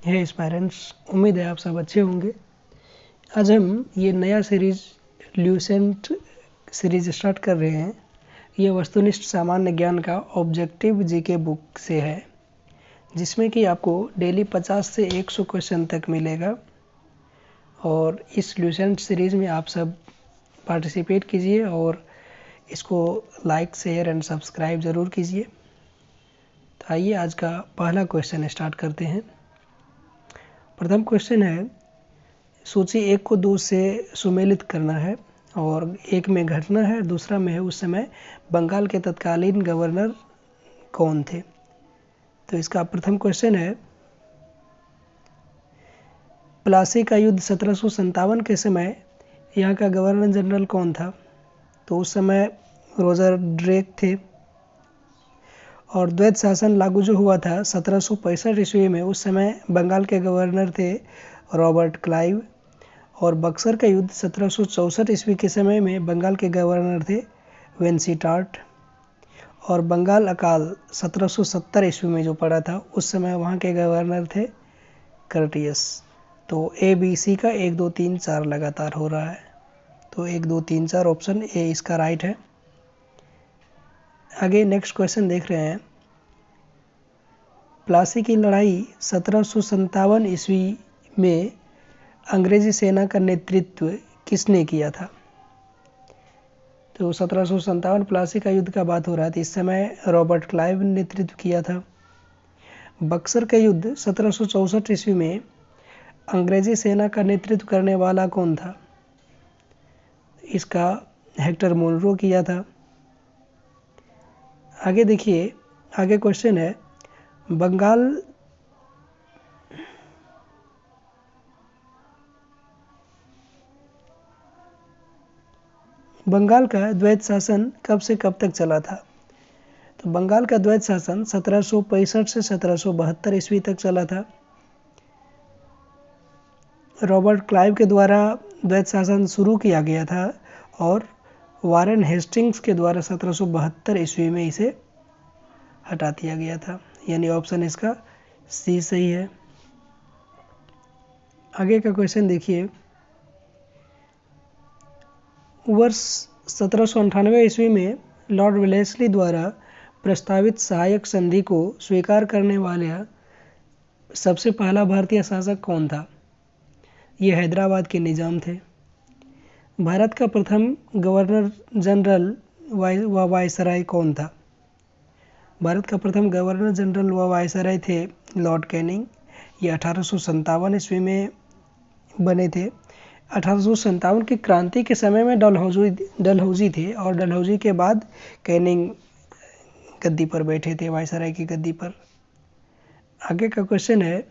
है एस्पायरेंट्स, उम्मीद है आप सब अच्छे होंगे। आज हम ये नया सीरीज ल्यूसेंट सीरीज स्टार्ट कर रहे हैं। ये वस्तुनिष्ठ सामान्य ज्ञान का ऑब्जेक्टिव जीके बुक से है, जिसमें कि आपको डेली 50 से 100 क्वेश्चन तक मिलेगा। और इस ल्यूसेंट सीरीज में आप सब पार्टिसिपेट कीजिए और इसको लाइक, शेयर एंड सब्सक्राइब ज़रूर कीजिए। तो आइए आज का पहला क्वेश्चन स्टार्ट करते हैं। प्रथम क्वेश्चन है, सूची 1 को 2 से सुमेलित करना है और एक में घटना है, दूसरा में है उस समय बंगाल के तत्कालीन गवर्नर कौन थे। तो इसका प्रथम क्वेश्चन है, प्लासी का युद्ध 1757 के समय यहाँ का गवर्नर जनरल कौन था। तो उस समय रोजर ड्रेक थे। और द्वैत शासन लागू जो हुआ था 1765 ईस्वी में, उस समय बंगाल के गवर्नर थे रॉबर्ट क्लाइव। और बक्सर का युद्ध 1764 ईस्वी के समय में बंगाल के गवर्नर थे वेंसीटार्ट। और बंगाल अकाल 1770 ईस्वी में जो पड़ा था, उस समय वहाँ के गवर्नर थे कर्टियस। तो ए बी सी का 1 2 3 4 लगातार हो रहा है। तो 1 2 3 4 ऑप्शन ए इसका राइट है। आगे नेक्स्ट क्वेश्चन देख रहे हैं, प्लासी की लड़ाई 1757 ईस्वी में अंग्रेजी सेना का नेतृत्व किसने किया था। तो 1757 प्लासी का युद्ध का बात हो रहा था, इस समय रॉबर्ट क्लाइव ने नेतृत्व किया था। बक्सर का युद्ध 1764 ईस्वी में अंग्रेजी सेना का नेतृत्व करने वाला कौन था। इसका हेक्टर मुनरो किया था। आगे देखिए, आगे क्वेश्चन है, बंगाल का द्वैत शासन कब से कब तक चला था। तो बंगाल का द्वैत शासन 1765 से 1772 ईस्वी तक चला था। रॉबर्ट क्लाइव के द्वारा द्वैत शासन शुरू किया गया था और वारेन हेस्टिंग्स के द्वारा 1772 ईस्वी में इसे हटा दिया गया था। यानी ऑप्शन इसका सी सही है। आगे का क्वेश्चन देखिए, वर्ष 1798 ईस्वी में लॉर्ड वेलेस्ली द्वारा प्रस्तावित सहायक संधि को स्वीकार करने वाला सबसे पहला भारतीय शासक कौन था। ये हैदराबाद के निजाम थे। भारत का प्रथम गवर्नर जनरल व वायसराय कौन था। भारत का प्रथम गवर्नर जनरल व वायसराय थे लॉर्ड कैनिंग। ये 1857 ईस्वी में बने थे। 1857 की क्रांति के समय में डलहौजी थे और डलहौजी के बाद कैनिंग गद्दी पर बैठे थे, वायसराय की गद्दी पर। आगे का क्वेश्चन है,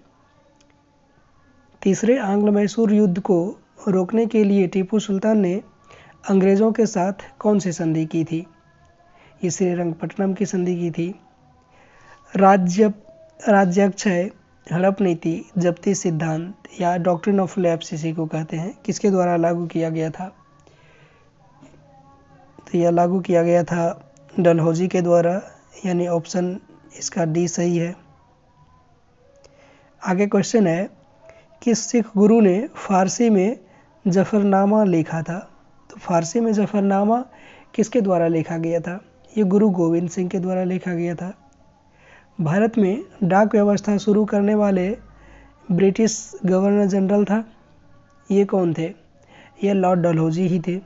तीसरे आंग्ल मैसूर युद्ध को रोकने के लिए टीपू सुल्तान ने अंग्रेज़ों के साथ कौन सी संधि की थी। ये श्रीरंगपट्टनम की संधि की थी। राज्याक्षय, हड़प नीति, जब्ती सिद्धांत या डॉक्ट्रिन ऑफ लैप्स इसी को कहते हैं, किसके द्वारा लागू किया गया था। तो यह लागू किया गया था डलहौजी के द्वारा, यानी ऑप्शन इसका डी सही है। आगे क्वेश्चन है, किस सिख गुरु ने फारसी में जफरनामा लिखा था। तो फारसी में जफरनामा किसके द्वारा लिखा गया था। ये गुरु गोविंद सिंह के द्वारा लिखा गया था। भारत में डाक व्यवस्था शुरू करने वाले ब्रिटिश गवर्नर जनरल था, ये कौन थे। ये लॉर्ड डलहौजी ही थे।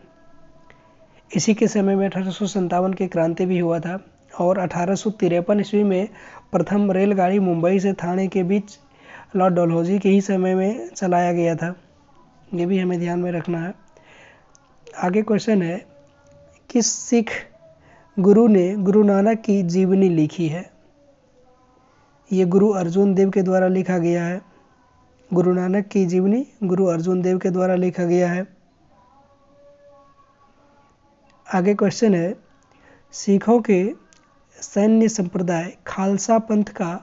इसी के समय में 1857 की क्रांति भी हुआ था और 1853 ईस्वी में प्रथम रेलगाड़ी मुंबई से ठाणे के बीच लॉर्ड डलहौजी के ही समय में चलाया गया था। ये भी हमें ध्यान में रखना है। आगे क्वेश्चन है, किस सिख गुरु ने गुरु नानक की जीवनी लिखी है। ये गुरु अर्जुन देव के द्वारा लिखा गया है। गुरु नानक की जीवनी गुरु अर्जुन देव के द्वारा लिखा गया है। आगे क्वेश्चन है, सिखों के सैन्य संप्रदाय खालसा पंथ का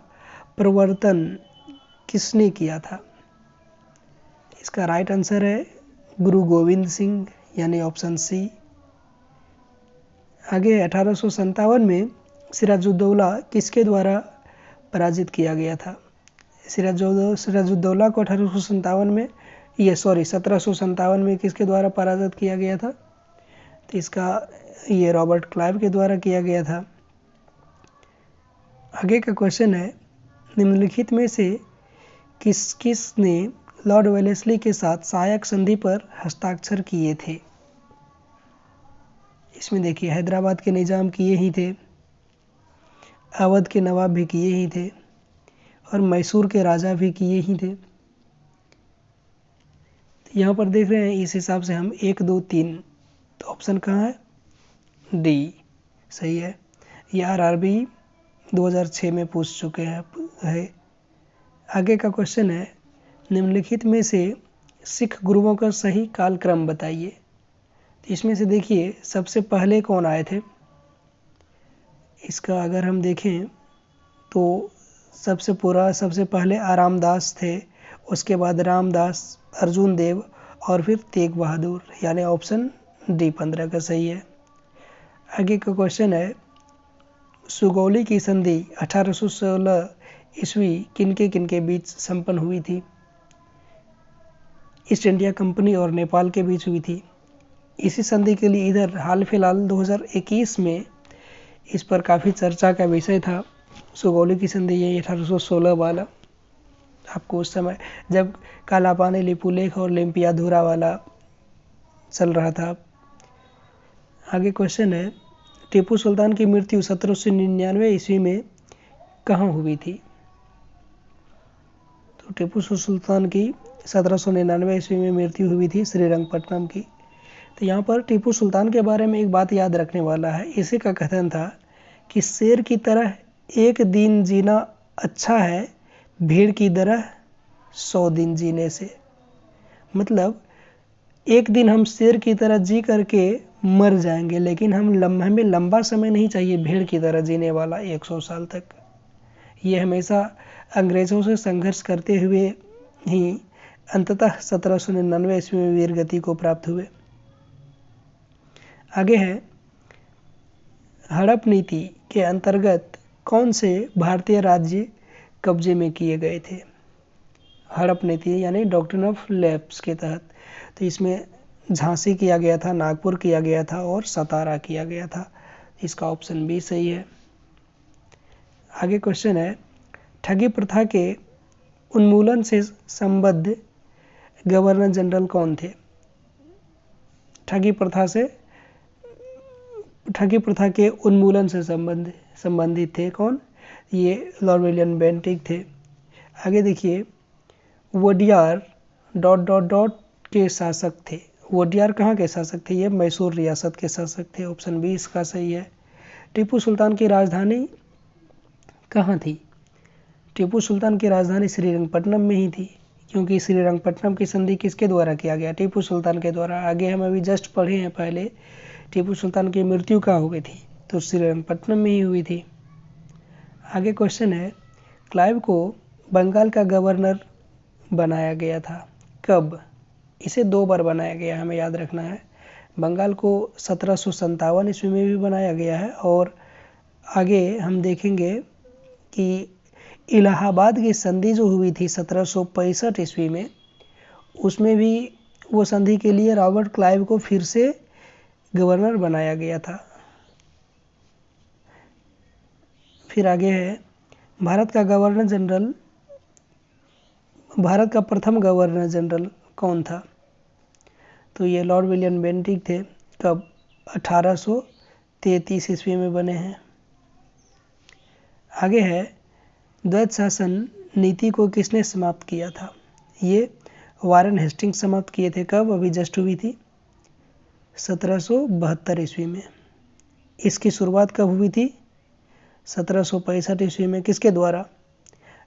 प्रवर्तन किसने किया था। इसका राइट आंसर है गुरु गोविंद सिंह, यानी ऑप्शन सी। आगे 1857 में सिराजुद्दौला किसके द्वारा पराजित किया गया था। सिराजुद्दौला को 1857 में 1757 में किसके द्वारा पराजित किया गया था? तो इसका ये रॉबर्ट क्लाइव के द्वारा किया गया था। आगे का क्वेश्चन है, निम्नलिखित में से किस ने लॉर्ड वेलेस्ली के साथ सहायक संधि पर हस्ताक्षर किए थे? इसमें देखिए, हैदराबाद के निजाम किए ही थे, अवध के नवाब भी किए ही थे और मैसूर के राजा भी किए ही थे। तो यहाँ पर देख रहे हैं, इस हिसाब से हम 1, 2, 3, तो ऑप्शन कहाँ है? डी सही है। ये RRB 2006 में पूछ चुके हैं। आगे का क्वेश्चन है, निम्नलिखित में से सिख गुरुओं का सही कालक्रम बताइए। तो इसमें से देखिए, सबसे पहले कौन आए थे? इसका अगर हम देखें तो सबसे पहले आरामदास थे, उसके बाद रामदास, अर्जुन देव और फिर तेग बहादुर, यानी ऑप्शन डी 15 का सही है। आगे का क्वेश्चन है, सुगौली की संधि 1816 ईस्वी किनके बीच संपन्न हुई थी? ईस्ट इंडिया कंपनी और नेपाल के बीच हुई थी। इसी संधि के लिए इधर हाल फिलहाल 2021 में इस पर काफ़ी चर्चा का विषय था। सुगौली की संधि ये 1816 वाला, आपको उस समय जब कालापानी लिपुलेख और लिम्पियाधुरा वाला चल रहा था। आगे क्वेश्चन है, टीपू सुल्तान की मृत्यु 1799 ईस्वी में कहाँ हुई थी? तो टीपू सुल्तान की 1799 ईस्वी में मृत्यु हुई थी श्रीरंगपट्टनम की। तो यहाँ पर टीपू सुल्तान के बारे में एक बात याद रखने वाला है। इसी का कथन था कि शेर की तरह एक दिन जीना अच्छा है, भीड़ की तरह 100 दिन जीने से। मतलब एक दिन हम शेर की तरह जी करके मर जाएंगे, लेकिन हमें लंबा समय नहीं चाहिए भीड़ की तरह जीने वाला 100 साल तक। ये हमेशा अंग्रेज़ों से संघर्ष करते हुए ही अंततः 1799 ईस्वी में वीर गति को प्राप्त हुए। आगे है, हड़प नीति के अंतर्गत कौन से भारतीय राज्य कब्जे में किए गए थे? हड़प नीति यानी डॉक्ट्रिन ऑफ लैप्स के तहत। तो इसमें झांसी किया गया था, नागपुर किया गया था और सतारा किया गया था। इसका ऑप्शन बी सही है। आगे क्वेश्चन है, ठगी प्रथा के उन्मूलन से संबद्ध गवर्नर जनरल कौन थे? ठगी प्रथा के उन्मूलन से संबंधित थे कौन? ये लॉर्ड विलियम बेंटिक थे। आगे देखिए, वोडियार ... के शासक थे। वोडियार कहाँ के शासक थे? ये मैसूर रियासत के शासक थे। ऑप्शन बी इसका सही है। टीपू सुल्तान की राजधानी कहाँ थी? टीपू सुल्तान की राजधानी श्रीरंगपट्टनम में ही थी, क्योंकि श्रीरंगपट्टनम की संधि किसके द्वारा किया गया? टीपू सुल्तान के द्वारा। आगे हम अभी जस्ट पढ़े हैं पहले, टीपू सुल्तान की मृत्यु कहाँ हो गई थी? तो श्रीरंगपट्टनम में ही हुई थी। आगे क्वेश्चन है, क्लाइव को बंगाल का गवर्नर बनाया गया था, कब? इसे 2 बार बनाया गया, हमें याद रखना है। बंगाल को 1757 ईस्वी में भी बनाया गया है, और आगे हम देखेंगे कि इलाहाबाद की संधि जो हुई थी 1765 ईस्वी में, उसमें भी वो संधि के लिए रॉबर्ट क्लाइव को फिर से गवर्नर बनाया गया था। फिर आगे है, भारत का प्रथम गवर्नर जनरल कौन था? तो ये लॉर्ड विलियम बेंटिक थे। कब? 1833 ईस्वी में बने हैं। आगे है, द्वैध शासन नीति को किसने समाप्त किया था? ये वारेन हेस्टिंग्स समाप्त किए थे। कब? अभी जस्ट हुई थी 1772 ईस्वी में। इसकी शुरुआत कब हुई थी? 1765 ईस्वी में। किसके द्वारा?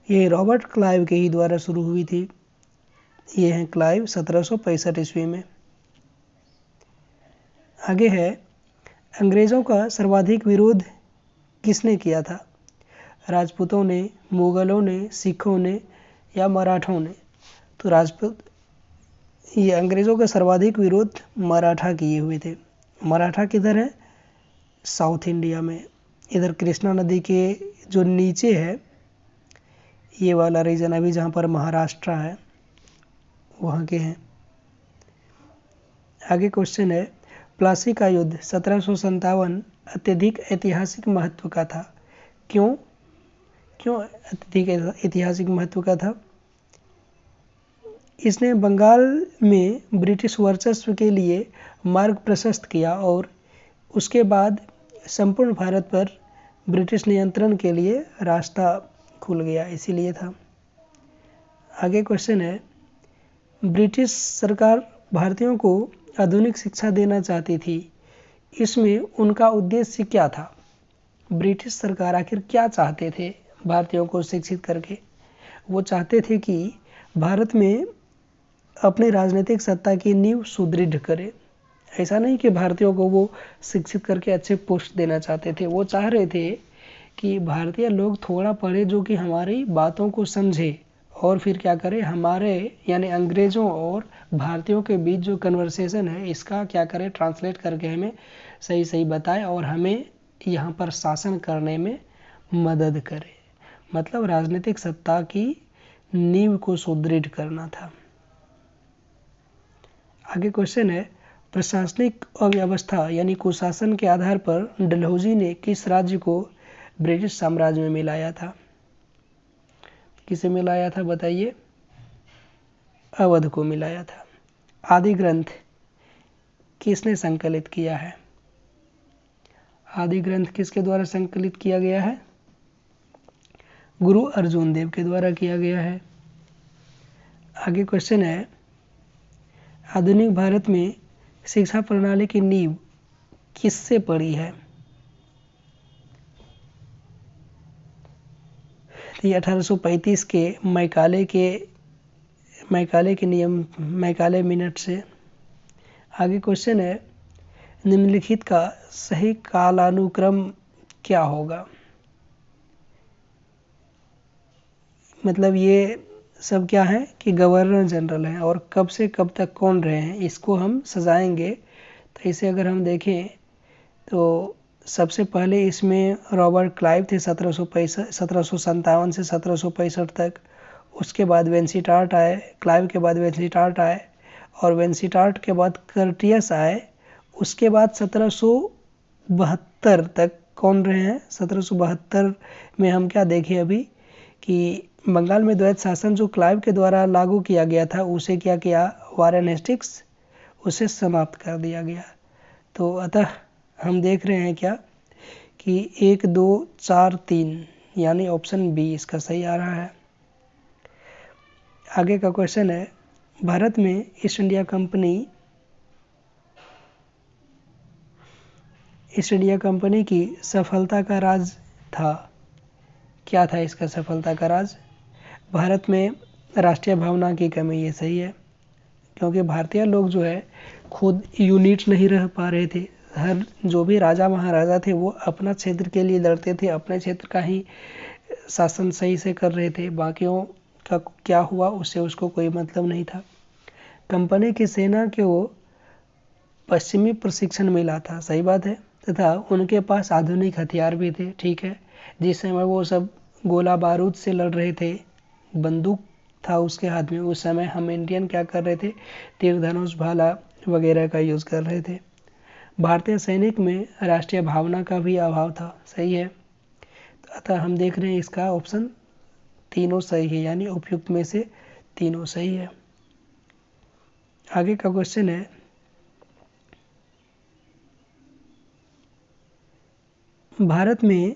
ये रॉबर्ट क्लाइव के ही द्वारा शुरू हुई थी। ये हैं क्लाइव 1765 ईस्वी में। आगे है, अंग्रेज़ों का सर्वाधिक विरोध किसने किया था? राजपूतों ने, मुगलों ने, सिखों ने या मराठों ने? तो ये अंग्रेज़ों का सर्वाधिक विरोध मराठा किए हुए थे। मराठा किधर है? साउथ इंडिया में। इधर कृष्णा नदी के जो नीचे है, ये वाला रीजन अभी जहाँ पर महाराष्ट्र है वहाँ के हैं। आगे क्वेश्चन है, प्लासी का युद्ध 1757 अत्यधिक ऐतिहासिक महत्व का था। क्यों अत्यधिक ऐतिहासिक महत्व का था? इसने बंगाल में ब्रिटिश वर्चस्व के लिए मार्ग प्रशस्त किया और उसके बाद संपूर्ण भारत पर ब्रिटिश नियंत्रण के लिए रास्ता खुल गया, इसीलिए था। आगे क्वेश्चन है, ब्रिटिश सरकार भारतीयों को आधुनिक शिक्षा देना चाहती थी, इसमें उनका उद्देश्य क्या था? ब्रिटिश सरकार आखिर क्या चाहते थे भारतीयों को शिक्षित करके? वो चाहते थे कि भारत में अपने राजनीतिक सत्ता की नींव सुदृढ़ करे। ऐसा नहीं कि भारतीयों को वो शिक्षित करके अच्छे पोस्ट देना चाहते थे, वो चाह रहे थे कि भारतीय लोग थोड़ा पढ़े जो कि हमारी बातों को समझे और फिर क्या करे, हमारे यानी अंग्रेज़ों और भारतीयों के बीच जो कन्वर्सेशन है इसका क्या करे, ट्रांसलेट करके हमें सही सही बताए और हमें यहाँ पर शासन करने में मदद करे। मतलब राजनीतिक सत्ता की नींव को सुदृढ़ करना था। आगे क्वेश्चन है, प्रशासनिक अव्यवस्था यानी कुशासन के आधार पर डलहौजी ने किस राज्य को ब्रिटिश साम्राज्य में मिलाया था? किसे मिलाया था बताइए? अवध को मिलाया था। आदि ग्रंथ किसने संकलित किया है? आदि ग्रंथ किसके द्वारा संकलित किया गया है? गुरु अर्जुन देव के द्वारा किया गया है। आगे क्वेश्चन है, आधुनिक भारत में शिक्षा प्रणाली की नींव किससे पड़ी है? ये 1835 के मैकाले मिनट से। आगे क्वेश्चन है, निम्नलिखित का सही कालानुक्रम क्या होगा? मतलब ये सब क्या है कि गवर्नर जनरल हैं और कब से कब तक कौन रहे हैं, इसको हम सजाएंगे। तो इसे अगर हम देखें तो सबसे पहले इसमें रॉबर्ट क्लाइव थे 1757 से 1765 तक। उसके बाद वेंसीटार्ट आए, क्लाइव के बाद वेंसीटार्ट आए और वेंसीटार्ट के बाद कर्टियस आए। उसके बाद 1772 तक कौन रहे हैं? 1772 में हम क्या देखें अभी कि बंगाल में द्वैत शासन जो क्लाइव के द्वारा लागू किया गया था उसे क्या किया, वारेन हेस्टिंग्स उसे समाप्त कर दिया गया। तो अतः हम देख रहे हैं क्या कि 1 2 4 3 यानी ऑप्शन बी इसका सही आ रहा है। आगे का क्वेश्चन है, भारत में ईस्ट इंडिया कंपनी की सफलता का राज था। क्या था इसका सफलता का राज? भारत में राष्ट्रीय भावना की कमी, ये सही है, क्योंकि भारतीय लोग जो है खुद यूनिट नहीं रह पा रहे थे। हर जो भी राजा महाराजा थे वो अपना क्षेत्र के लिए लड़ते थे, अपने क्षेत्र का ही शासन सही से कर रहे थे, बाकियों का क्या हुआ उससे उसको कोई मतलब नहीं था। कंपनी की सेना को पश्चिमी प्रशिक्षण मिला था, सही बात है, तथा उनके पास आधुनिक हथियार भी थे, ठीक है। जिस समय वो सब गोला बारूद से लड़ रहे थे, बंदूक था उसके हाथ में, उस समय हम इंडियन क्या कर रहे थे, तीर धनुष भाला वगैरह का यूज़ कर रहे थे। भारतीय सैनिक में राष्ट्रीय भावना का भी अभाव था, सही है। तो अतः हम देख रहे हैं इसका ऑप्शन तीनों सही है, यानी उपयुक्त में से तीनों सही है। आगे का क्वेश्चन है, भारत में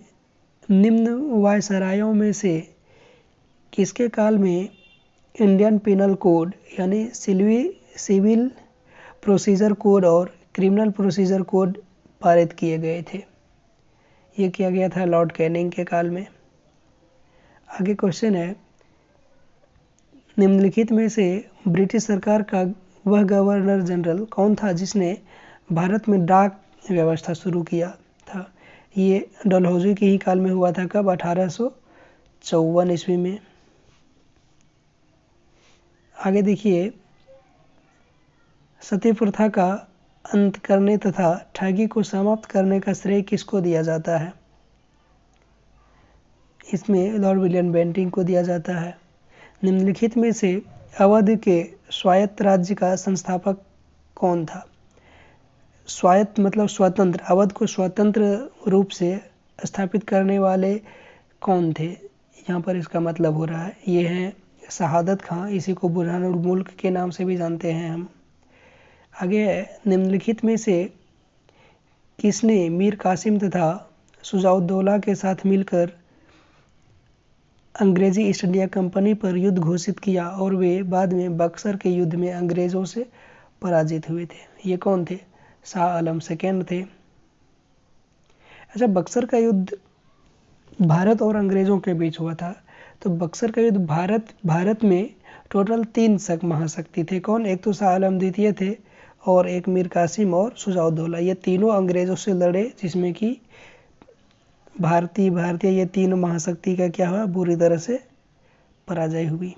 निम्न वायसरायों में से किसके काल में इंडियन पिनल कोड यानी सिविल प्रोसीजर कोड और क्रिमिनल प्रोसीजर कोड पारित किए गए थे? ये किया गया था लॉर्ड कैनिंग के काल में। आगे क्वेश्चन है, निम्नलिखित में से ब्रिटिश सरकार का वह गवर्नर जनरल कौन था जिसने भारत में डाक व्यवस्था शुरू किया था? ये डलहौजी के ही काल में हुआ था। कब? 1854 ईस्वी में। आगे देखिए, सती प्रथा का अंत करने तथा ठगी को समाप्त करने का श्रेय किसको दिया जाता है? इसमें लॉर्ड विलियम बेंटिंग को दिया जाता है। निम्नलिखित में से अवध के स्वायत्त राज्य का संस्थापक कौन था? स्वायत्त मतलब स्वतंत्र, अवध को स्वतंत्र रूप से स्थापित करने वाले कौन थे? यहाँ पर इसका मतलब हो रहा है ये हैं शहादत खां, इसी को बुरहानुल मुल्क के नाम से भी जानते हैं हम। आगे है, निम्नलिखित में से किसने मीर कासिम तथा शुजाउद्दौला के साथ मिलकर अंग्रेजी ईस्ट इंडिया कंपनी पर युद्ध घोषित किया और वे बाद में बक्सर के युद्ध में अंग्रेजों से पराजित हुए थे? ये कौन थे? शाह आलम सेकेंड थे। अच्छा, बक्सर का युद्ध भारत और अंग्रेजों के बीच हुआ था। तो बक्सर का युद्ध भारत में टोटल 3 महाशक्ति थे। कौन? एक तो शाह आलम द्वितीय थे और एक मीर कासिम और शुजाउद्दौला। ये तीनों अंग्रेजों से लड़े, जिसमें कि भारतीय ये तीनों महाशक्ति का क्या हुआ? बुरी तरह से पराजय हुई।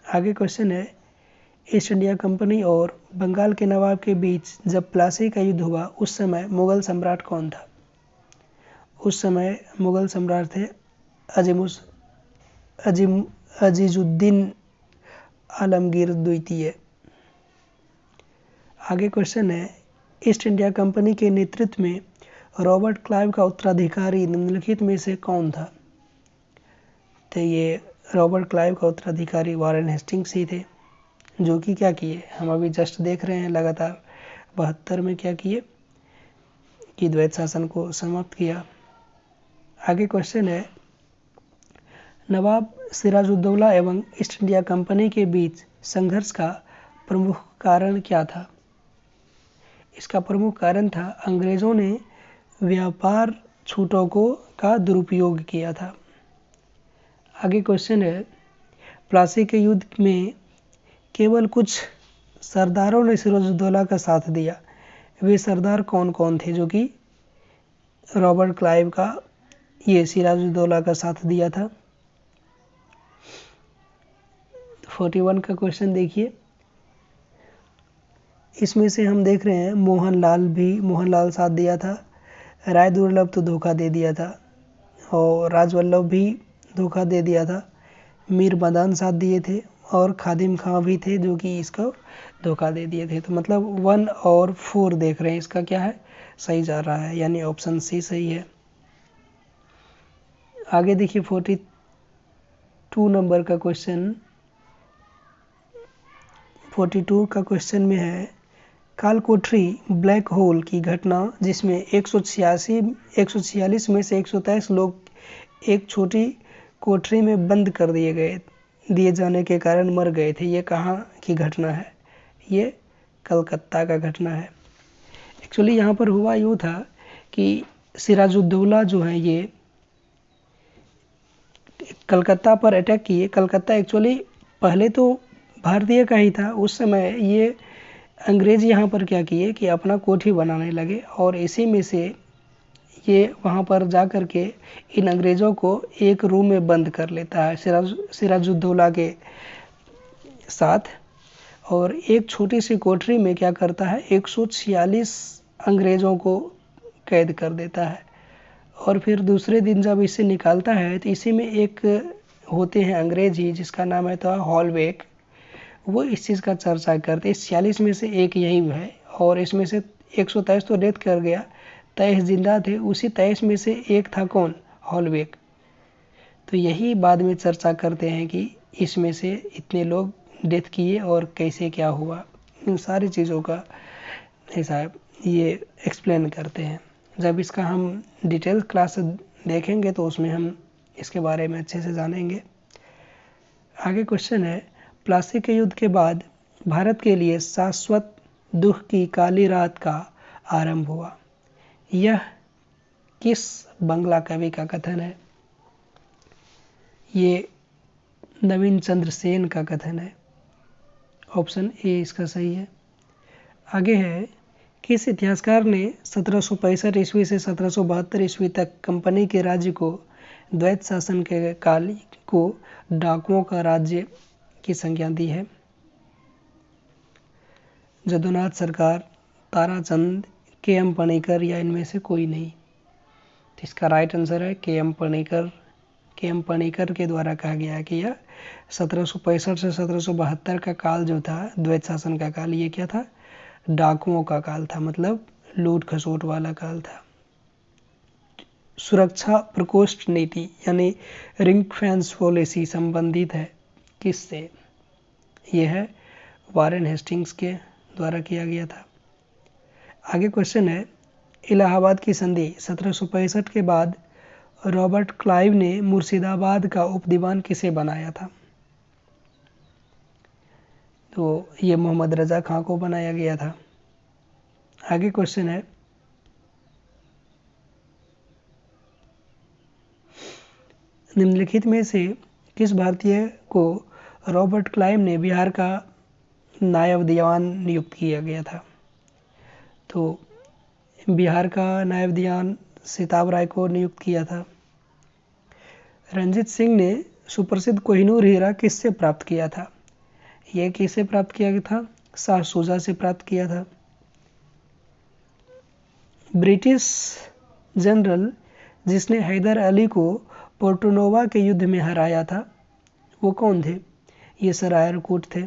आगे क्वेश्चन है, ईस्ट इंडिया कंपनी और बंगाल के नवाब के बीच जब प्लासी का युद्ध हुआ उस समय मुगल सम्राट कौन था? उस समय मुगल सम्राट थे अजीजुद्दीन आलमगीर द्वितीय। आगे क्वेश्चन है, ईस्ट इंडिया कंपनी के नेतृत्व में रॉबर्ट क्लाइव का उत्तराधिकारी निम्नलिखित में से कौन था? तो ये रॉबर्ट क्लाइव का उत्तराधिकारी वॉरेन हेस्टिंग्स ही थे, जो कि क्या किए, हम अभी जस्ट देख रहे हैं लगातार 72 में क्या किए कि द्वैत शासन को समाप्त किया। आगे क्वेश्चन है, नवाब सिराजुद्दौला एवं ईस्ट इंडिया कंपनी के बीच संघर्ष का प्रमुख कारण क्या था? इसका प्रमुख कारण था अंग्रेजों ने व्यापार छूटों का दुरुपयोग किया था। आगे क्वेश्चन है, प्लासी के युद्ध में केवल कुछ सरदारों ने सिराजुद्दौला का साथ दिया। वे सरदार कौन कौन थे जो कि रॉबर्ट क्लाइव का ये सिराजुद्दौला का साथ दिया था? 41 का क्वेश्चन देखिए, इसमें से हम देख रहे हैं मोहनलाल साथ दिया था, राय दुर्लभ तो धोखा दे दिया था और राजवल्लभ भी धोखा दे दिया था, मीर मदान साथ दिए थे और खादिम खां भी थे जो कि इसको धोखा दे दिए थे। तो मतलब 1 और 4 देख रहे हैं, इसका क्या है, सही जा रहा है, यानी ऑप्शन सी सही है। आगे देखिए 42 नंबर का क्वेश्चन, 42 का क्वेश्चन में है, कालकोठरी ब्लैक होल की घटना जिसमें 146 में से 123 लोग एक छोटी कोठरी में बंद कर दिए जाने के कारण मर गए थे, ये कहाँ की घटना है? ये कलकत्ता का घटना है। एक्चुअली यहाँ पर हुआ यूँ था कि सिराजुद्दौला जो है ये कलकत्ता पर अटैक किए। कलकत्ता एक्चुअली पहले तो भारतीय का ही था, उस समय ये अंग्रेज यहाँ पर क्या किए कि अपना कोठी बनाने लगे और इसी में से ये वहाँ पर जा कर के इन अंग्रेज़ों को एक रूम में बंद कर लेता है सिराजुद्दौला के साथ, और एक छोटी सी कोठरी में क्या करता है 146 अंग्रेज़ों को कैद कर देता है। और फिर दूसरे दिन जब इसे निकालता है तो इसी में एक होते हैं अंग्रेज ही जिसका नाम है था हॉलवेक, वो इस चीज़ का चर्चा करते। इस 46 में से एक यही है और इसमें से 123 तो डेथ कर गया, 23 जिंदा थे, उसी 23 में से एक था कौन, हॉलवेक। तो यही बाद में चर्चा करते हैं कि इसमें से इतने लोग डेथ किए और कैसे क्या हुआ, इन सारी चीज़ों का ऐसा ये एक्सप्लेन करते हैं। जब इसका हम डिटेल क्लास देखेंगे तो उसमें हम इसके बारे में अच्छे से जानेंगे। आगे क्वेश्चन है, प्लासी के युद्ध के बाद भारत के लिए शाश्वत दुख की काली रात का आरंभ हुआ। यह किस बंगला कवि का कथन है? ये नवीन चंद्र सेन का कथन है, ऑप्शन ए इसका सही है। आगे है, किस इतिहासकार ने 1765 ईस्वी से 1772 ईस्वी तक कंपनी के राज्य को द्वैत शासन के काल को डाकुओं का राज्य की संज्ञा दी है? जदुनाथ सरकार, ताराचंद, के एम पणिकर या इनमें से कोई नहीं। तो इसका राइट आंसर है के.एम. पणिकर। के.एम. पणिकर के द्वारा कहा गया है कि यह 1765 से 1772 का काल जो था, द्वैत शासन का काल, ये क्या था? डाकुओं का काल था, मतलब लूट खसोट वाला काल था। सुरक्षा प्रकोष्ठ नीति यानी रिंग फेंस पॉलिसी संबंधित है किससे? यह है वारेन हेस्टिंग्स के द्वारा किया गया था। आगे क्वेश्चन है, इलाहाबाद की संधि 1765 के बाद रॉबर्ट क्लाइव ने मुर्शिदाबाद का उपदीवान किसे बनाया था? तो ये मोहम्मद रजा खां को बनाया गया था। आगे क्वेश्चन है, निम्नलिखित में से किस भारतीय को रॉबर्ट क्लाइव ने बिहार का नायब दीवान नियुक्त किया गया था? तो बिहार का नायब दीवान सिताब राय को नियुक्त किया था। रंजीत सिंह ने सुप्रसिद्ध कोहिनूर हीरा किससे प्राप्त किया था? यह किससे प्राप्त किया गया था? शाह शुजा से प्राप्त किया था। ब्रिटिश जनरल जिसने हैदर अली को पोर्टोनोवा के युद्ध में हराया था, वो कौन थे? ये सर आयरकूट थे।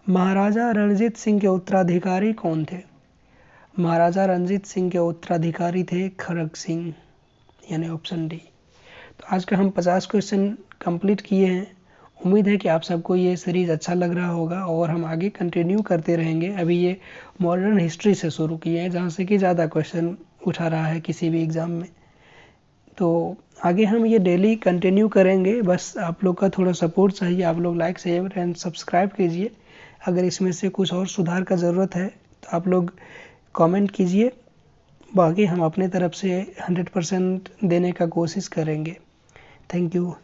महाराजा रणजीत सिंह के उत्तराधिकारी कौन थे? महाराजा रणजीत सिंह के उत्तराधिकारी थे खड़ग सिंह, यानी ऑप्शन डी। तो आज का हम 50 क्वेश्चन कंप्लीट किए हैं। उम्मीद है कि आप सबको ये सीरीज़ अच्छा लग रहा होगा और हम आगे कंटिन्यू करते रहेंगे। अभी ये मॉडर्न हिस्ट्री से शुरू किए हैं, जहाँ से कि ज़्यादा क्वेश्चन उठा रहा है किसी भी एग्ज़ाम में। तो आगे हम ये डेली कंटिन्यू करेंगे, बस आप लोग का थोड़ा सपोर्ट चाहिए। आप लोग लाइक शेयर एंड सब्सक्राइब कीजिए। अगर इसमें से कुछ और सुधार का ज़रूरत है तो आप लोग कमेंट कीजिए, बाकी हम अपने तरफ से 100% देने का कोशिश करेंगे। Thank you.